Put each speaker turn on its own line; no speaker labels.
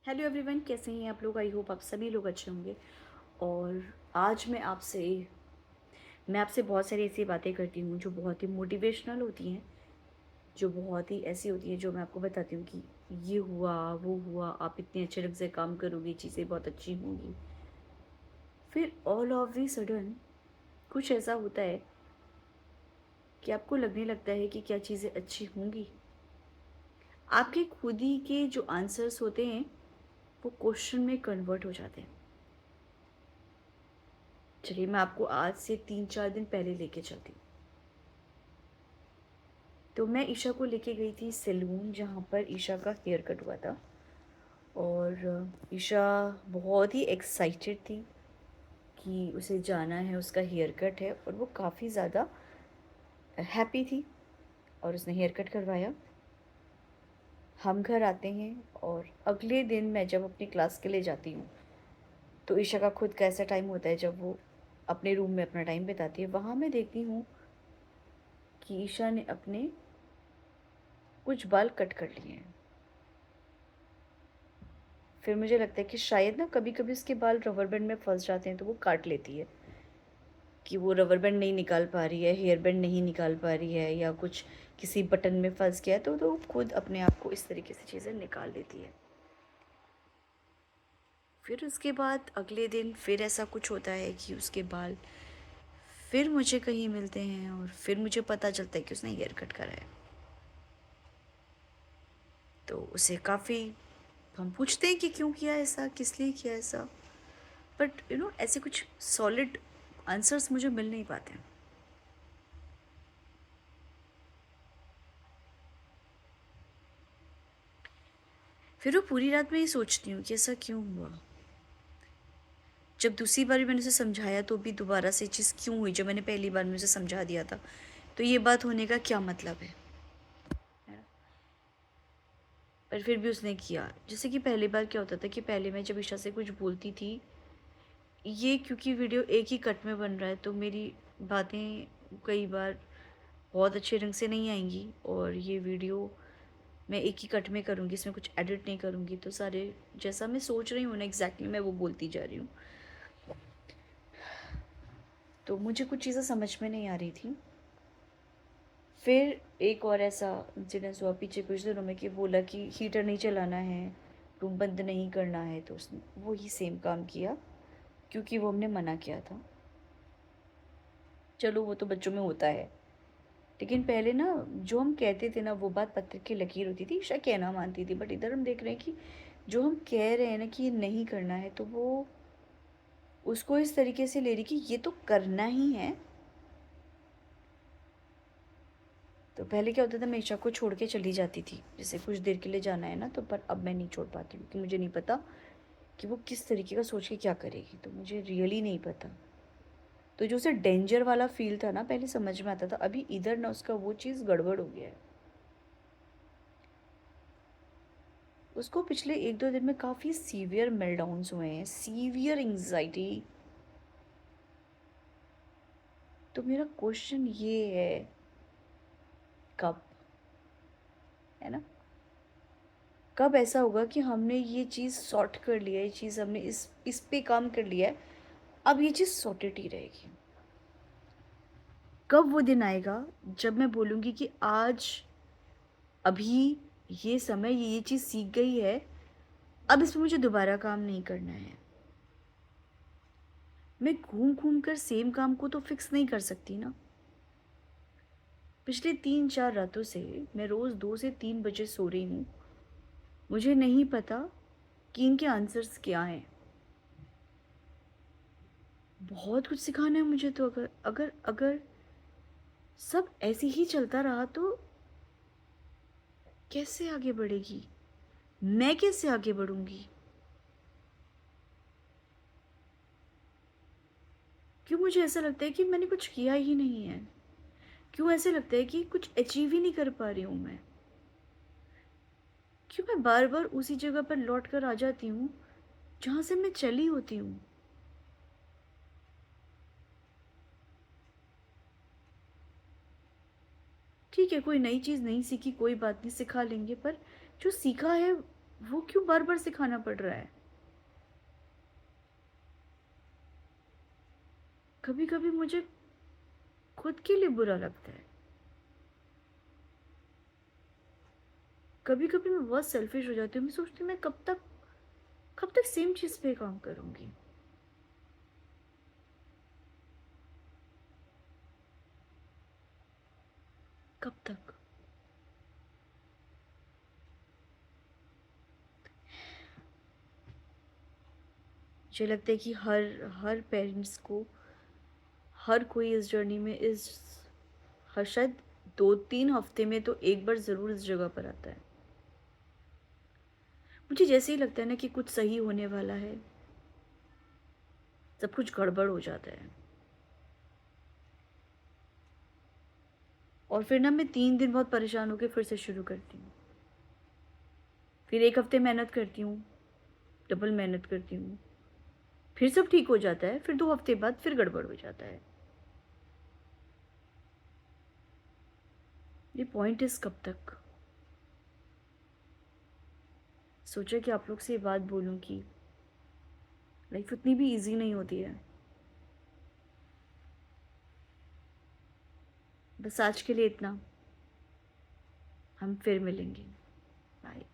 Hello everyone, कैसे हैं आप लोग। आई होप आप सभी लोग अच्छे होंगे। और आज मैं आपसे बहुत सारी ऐसी बातें करती हूँ जो बहुत ही मोटिवेशनल होती हैं, जो बहुत ही ऐसी होती हैं जो मैं आपको बताती हूँ कि ये हुआ वो हुआ, आप इतने अच्छे ढंग से काम करोगे, चीज़ें बहुत अच्छी होंगी। फिर ऑल ऑफ दी सडन कुछ ऐसा होता है कि आपको लगने लगता है कि क्या चीज़ें अच्छी होंगी। आपके खुद ही के जो आंसर्स होते हैं वो क्वेश्चन में कन्वर्ट हो जाते हैं। चलिए, मैं आपको आज से 3-4 दिन पहले लेके चलती हूँ। तो मैं ईशा को लेके गई थी सैलून, जहाँ पर ईशा का हेयर कट हुआ था। और ईशा बहुत ही एक्साइटेड थी कि उसे जाना है, उसका हेयर कट है, और वो काफ़ी ज़्यादा हैप्पी थी। और उसने हेयर कट करवाया। हम घर आते हैं और अगले दिन मैं जब अपनी क्लास के लिए जाती हूँ, तो ईशा का खुद का ऐसा टाइम होता है जब वो अपने रूम में अपना टाइम बिताती है। वहाँ मैं देखती हूँ कि ईशा ने अपने कुछ बाल कट कर लिए हैं। फिर मुझे लगता है कि शायद ना कभी कभी उसके बाल रबर बैंड में फंस जाते हैं, तो वो काट लेती है कि वो रबर बैंड नहीं निकाल पा रही है, हेयर बैंड नहीं निकाल पा रही है, या कुछ किसी बटन में फंस गया है, तो खुद अपने आप को इस तरीके से चीज़ें निकाल लेती है। फिर उसके बाद अगले दिन फिर ऐसा कुछ होता है कि उसके बाल फिर मुझे कहीं मिलते हैं, और फिर मुझे पता चलता है कि उसने हेयर कट करा है। तो उसे काफ़ी हम पूछते हैं कि क्यों किया ऐसा, किस लिए किया ऐसा, बट ऐसे कुछ सॉलिड आंसर्स मुझे मिल नहीं पाते हैं। फिर वो पूरी रात में ये सोचती हूँ कि ऐसा क्यों हुआ। जब दूसरी बार भी मैंने उसे समझाया तो भी दोबारा से चीज़ क्यों हुई, जब मैंने पहली बार में उसे समझा दिया था, तो ये बात होने का क्या मतलब है ना? पर फिर भी उसने किया। जैसे कि पहली बार क्या होता था कि पहले मैं जब ईशा से कुछ बोलती थी, ये क्योंकि वीडियो एक ही कट में बन रहा है, तो मेरी बातें कई बार बहुत अच्छे ढंग से नहीं आएंगी, और ये वीडियो मैं एक ही कट में करूँगी, इसमें कुछ एडिट नहीं करूँगी, तो सारे जैसा मैं सोच रही हूँ ना एग्जैक्टली मैं वो बोलती जा रही हूँ। तो मुझे कुछ चीज़ें समझ में नहीं आ रही थी। फिर एक और ऐसा इंसिडेंस हुआ पीछे कुछ दिनों में कि बोला कि हीटर नहीं चलाना है, रूम बंद नहीं करना है, तो उसने वही सेम काम किया क्योंकि वो हमने मना किया था। चलो, वो तो बच्चों में होता है, लेकिन पहले ना जो हम कहते थे ना वो बात पत्थर की लकीर होती थी। ईशा कहना मानती थी, बट इधर हम देख रहे हैं कि जो हम कह रहे हैं ना कि ये नहीं करना है, तो वो उसको इस तरीके से ले रही कि ये तो करना ही है। तो पहले क्या होता था, मैं ईशा को छोड़ के चली जाती थी, जैसे कुछ देर के लिए जाना है ना, तो पर अब मैं नहीं छोड़ पाती क्योंकि मुझे नहीं पता कि वो किस तरीके का सोच के क्या करेगी, तो मुझे रियली नहीं पता। तो जो उसे डेंजर वाला फील था ना पहले समझ में आता था, अभी इधर ना उसका वो चीज़ गड़बड़ हो गया है। उसको पिछले 1-2 दिन में काफ़ी सीवियर मेल्टडाउन्स हुए हैं, सीवियर एंग्जाइटी। तो मेरा क्वेश्चन ये है, कब, है ना, कब ऐसा होगा कि हमने ये चीज़ सॉर्ट कर लिया है, ये चीज़ हमने इस पे काम कर लिया है, अब ये चीज़ सॉर्टेड ही रहेगी। कब वो दिन आएगा जब मैं बोलूँगी कि आज, अभी, ये समय, ये चीज़ सीख गई है, अब इस पे मुझे दोबारा काम नहीं करना है। मैं घूम घूम कर सेम काम को तो फिक्स नहीं कर सकती ना। पिछले 3-4 रातों से मैं रोज़ 2 से 3 बजे सो रही हूँ। मुझे नहीं पता कि इनके आंसर्स क्या हैं। बहुत कुछ सिखाना है मुझे, तो अगर अगर अगर सब ऐसे ही चलता रहा तो कैसे आगे बढ़ेगी, मैं कैसे आगे बढ़ूंगी। क्यों मुझे ऐसा लगता है कि मैंने कुछ किया ही नहीं है। क्यों ऐसे लगता है कि कुछ अचीव ही नहीं कर पा रही हूँ मैं। क्यों मैं बार बार उसी जगह पर लौट कर आ जाती हूँ जहाँ से मैं चली होती हूँ। ठीक है, कोई नई चीज़ नहीं सीखी, कोई बात नहीं, सिखा लेंगे, पर जो सीखा है वो क्यों बार-बार सिखाना पड़ रहा है? कभी-कभी मुझे खुद के लिए बुरा लगता है। कभी-कभी मैं बहुत सेल्फिश हो जाती हूँ। मैं सोचती हूँ मैं कब तक सेम चीज़ पे काम करूँगी? कब तक? मुझे लगता है कि हर हर पेरेंट्स को, हर कोई इस जर्नी में इस हर शायद 2-3 हफ्ते में तो एक बार ज़रूर इस जगह पर आता है। मुझे जैसे ही लगता है ना कि कुछ सही होने वाला है, सब कुछ गड़बड़ हो जाता है। और फिर ना मैं 3 दिन बहुत परेशान होके फिर से शुरू करती हूँ। फिर 1 हफ्ते मेहनत करती हूँ, डबल मेहनत करती हूँ। फिर सब ठीक हो जाता है, फिर 2 हफ्ते बाद फिर गड़बड़ हो जाता है। ये पॉइंट इज़ कब तक? सोचा कि आप लोग से ये बात बोलूँ कि लाइफ उतनी भी ईज़ी नहीं होती है। बस आज के लिए इतना। हम फिर मिलेंगे। बाय।